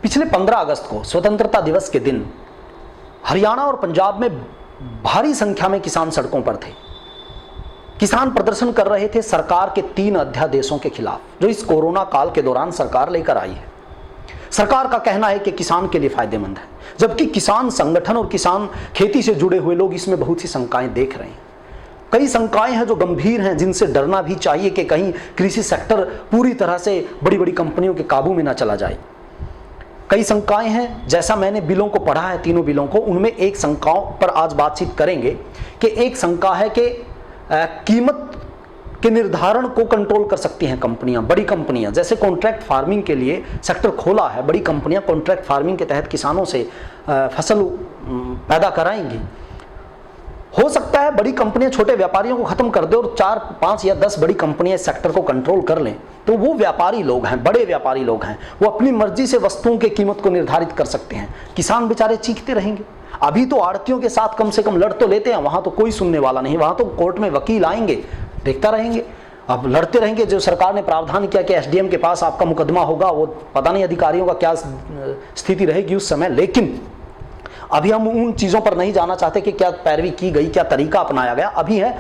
पिछले 15 अगस्त को स्वतंत्रता दिवस के दिन हरियाणा और पंजाब में भारी संख्या में किसान सड़कों पर थे। किसान प्रदर्शन कर रहे थे सरकार के 3 अध्यादेशों के खिलाफ जो इस कोरोना काल के दौरान सरकार लेकर आई है। सरकार का कहना है कि किसान के लिए फायदेमंद है, जबकि किसान संगठन और किसान खेती से जुड़े हुए लोग इसमें बहुत सी शंकाएं देख रहे हैं। कई शंकाएं हैं जो गंभीर हैं, जिनसे डरना भी चाहिए कि कहीं कृषि सेक्टर पूरी तरह से बड़ी बड़ी कंपनियों के काबू में ना चला जाए। कई शंकाएं हैं, जैसा मैंने बिलों को पढ़ा है, तीनों बिलों को, उनमें एक शंकाओं पर आज बातचीत करेंगे कि एक शंका है कि कीमत के निर्धारण को कंट्रोल कर सकती हैं कंपनियां, बड़ी कंपनियां। जैसे कॉन्ट्रैक्ट फार्मिंग के लिए सेक्टर खोला है, बड़ी कंपनियां कॉन्ट्रैक्ट फार्मिंग के तहत किसानों से फसल पैदा कराएंगी। हो सकता है बड़ी कंपनियां छोटे व्यापारियों को खत्म कर दे और 4, 5 या 10 बड़ी कंपनियां इस सेक्टर को कंट्रोल कर लें, तो वो व्यापारी लोग हैं, बड़े व्यापारी लोग हैं, वो अपनी मर्जी से वस्तुओं की कीमत को निर्धारित कर सकते हैं। किसान बेचारे चीखते रहेंगे। अभी तो आड़तियों के साथ कम से कम लड़ तो लेते हैं, वहां तो कोई सुनने वाला नहीं, वहां तो कोर्ट में वकील आएंगे, देखता रहेंगे, अब लड़ते रहेंगे। जो सरकार ने प्रावधान किया कि एसडीएम के पास आपका मुकदमा होगा, वो पता नहीं अधिकारियों का क्या स्थिति रहेगी उस समय। लेकिन अभी हम उन चीजों पर नहीं जाना चाहते कि क्या पैरवी की गई, क्या तरीका अपनाया गया। अभी है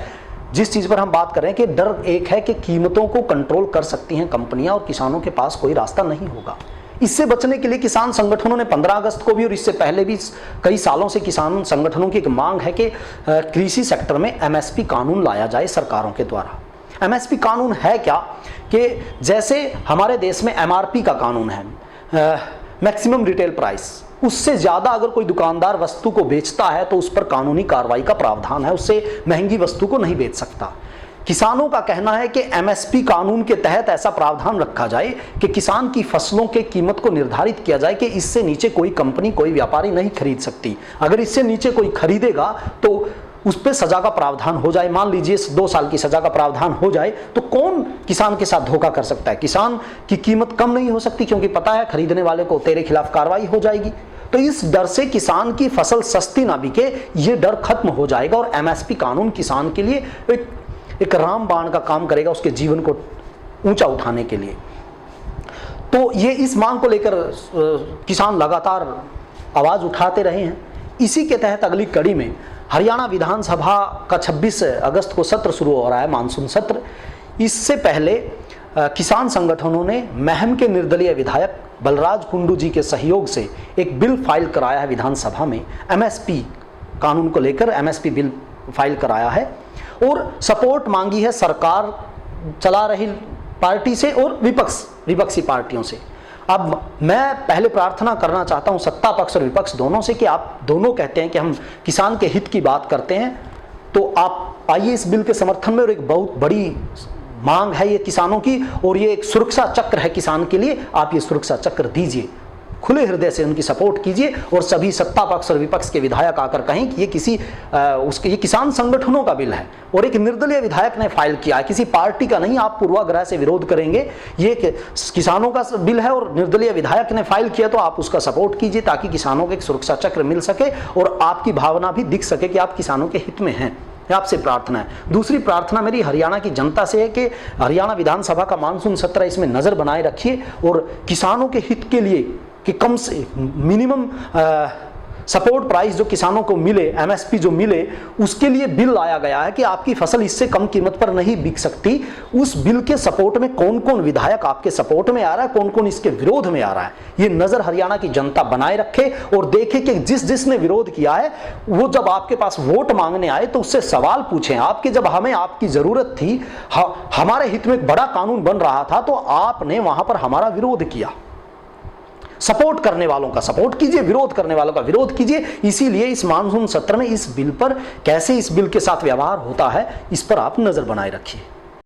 जिस चीज पर हम बात कर रहे हैं कि डर एक है कि कीमतों को कंट्रोल कर सकती हैं कंपनियां और किसानों के पास कोई रास्ता नहीं होगा। इससे बचने के लिए किसान संगठनों ने 15 अगस्त को भी और इससे पहले भी कई सालों से किसान संगठनों की एक मांग है कि कृषि सेक्टर में एमएसपी कानून लाया जाए सरकारों के द्वारा। एमएसपी कानून है क्या कि जैसे हमारे देश में एमआरपी का कानून है, मैक्सिमम रिटेल प्राइस, उससे ज्यादा अगर कोई दुकानदार वस्तु को बेचता है तो उस पर कानूनी कार्रवाई का प्रावधान है, उससे महंगी वस्तु को नहीं बेच सकता। किसानों का कहना है कि एमएसपी कानून के तहत ऐसा प्रावधान रखा जाए कि किसान की फसलों के कीमत को निर्धारित किया जाए कि इससे नीचे कोई कंपनी, कोई व्यापारी नहीं खरीद सकती। अगर इससे नीचे कोई खरीदेगा तो उस पर सजा का प्रावधान हो जाए। मान लीजिए 2 साल की सजा का प्रावधान हो जाए तो कौन किसान के साथ धोखा कर सकता है? किसान की कीमत कम नहीं हो सकती क्योंकि पता है खरीदने वाले को तेरे खिलाफ कार्रवाई हो जाएगी। तो इस डर से किसान की फसल सस्ती ना बिके, ये डर खत्म हो जाएगा और एमएसपी कानून किसान के लिए एक रामबाण का काम करेगा उसके जीवन को ऊंचा उठाने के लिए। तो ये इस मांग को लेकर किसान लगातार आवाज उठाते रहे हैं। इसी के तहत अगली कड़ी में हरियाणा विधानसभा का 26 अगस्त को सत्र शुरू हो रहा है, मानसून सत्र। इससे पहले किसान संगठनों ने महम के निर्दलीय विधायक बलराज कुंडू जी के सहयोग से एक बिल फाइल कराया है विधानसभा में। एमएसपी कानून को लेकर एमएसपी बिल फाइल कराया है और सपोर्ट मांगी है सरकार चला रही पार्टी से और विपक्षी पार्टियों से। अब मैं पहले प्रार्थना करना चाहता हूं सत्ता पक्ष और विपक्ष दोनों से कि आप दोनों कहते हैं कि हम किसान के हित की बात करते हैं, तो आप आइए इस बिल के समर्थन में। और एक बहुत बड़ी मांग है ये किसानों की और ये एक सुरक्षा चक्र है किसान के लिए। आप ये सुरक्षा चक्र दीजिए, खुले हृदय से उनकी सपोर्ट कीजिए और सभी सत्ता पक्ष और विपक्ष के विधायक आकर कहें कि ये किसान संगठनों का बिल है और एक निर्दलीय विधायक ने फाइल किया है, किसी पार्टी का नहीं। आप पूर्वाग्रह से विरोध करेंगे, ये किसानों का बिल है और निर्दलीय विधायक ने फाइल किया, तो आप उसका सपोर्ट कीजिए ताकि किसानों को एक सुरक्षा चक्र मिल सके और आपकी भावना भी दिख सके कि आप किसानों के हित में हैं। आपसे प्रार्थना है। दूसरी प्रार्थना मेरी हरियाणा की जनता से है कि हरियाणा विधानसभा का मानसून सत्र, इसमें नजर बनाए रखिए और किसानों के हित के लिए कि कम से मिनिमम सपोर्ट प्राइस जो किसानों को मिले, एमएसपी जो मिले, उसके लिए बिल लाया गया है कि आपकी फसल इससे कम कीमत पर नहीं बिक सकती। उस बिल के सपोर्ट में कौन कौन विधायक आपके सपोर्ट में आ रहा है, कौन कौन इसके विरोध में आ रहा है, ये नजर हरियाणा की जनता बनाए रखे और देखे कि जिसने विरोध किया है वो जब आपके पास वोट मांगने आए तो उससे सवाल पूछें आपके। जब हमें आपकी जरूरत थी, हमारे हित में एक बड़ा कानून बन रहा था, तो आपने वहां पर हमारा विरोध किया। सपोर्ट करने वालों का सपोर्ट कीजिए, विरोध करने वालों का विरोध कीजिए। इसीलिए इस मानसून सत्र में इस बिल पर कैसे इस बिल के साथ व्यवहार होता है, इस पर आप नजर बनाए रखिए।